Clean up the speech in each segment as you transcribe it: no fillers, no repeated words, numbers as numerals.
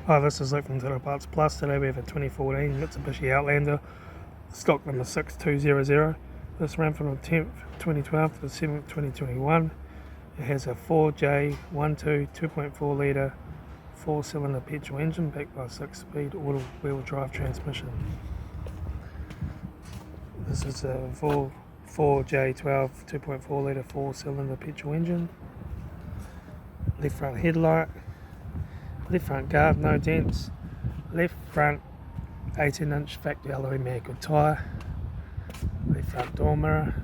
Hi, this is Luke from Taillight Parts Plus. Today we have a 2014 Mitsubishi Outlander, stock number 6200. This ran from the 10th 2012 to the 7th 2021. It has a 4J12 2.4 litre 4-cylinder petrol engine backed by a 6-speed all-wheel drive transmission. This is a 4J12 2.4 litre 4-cylinder petrol engine. Left front headlight. Left front guard, no dents. Left front 18-inch factory alloy mag with tyre. Left front door mirror.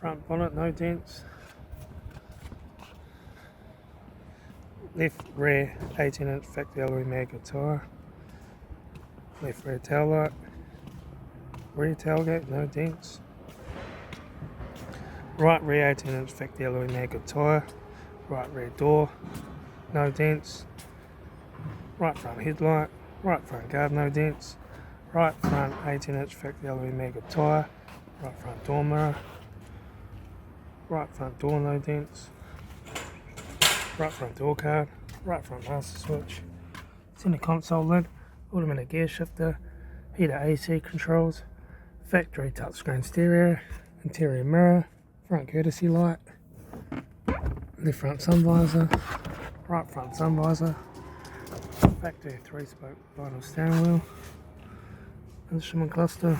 Front bonnet, no dents. Left rear 18-inch factory alloy mag with tyre. Left rear taillight. Rear tailgate, no dents. Right rear 18-inch factory alloy mag with tyre. Right rear door, no dents. Right front headlight, right front guard, no dents. Right front 18-inch factory alloy mag with tyre. Right front door mirror. Right front door, no dents. Right front door card. Right front master switch. Center console lid. Automatic gear shifter. Heater AC controls. Factory touchscreen stereo. Interior mirror. Front courtesy light. Left front sun visor. Right front sun visor. Factory 3-spoke vinyl steering wheel. Instrument cluster.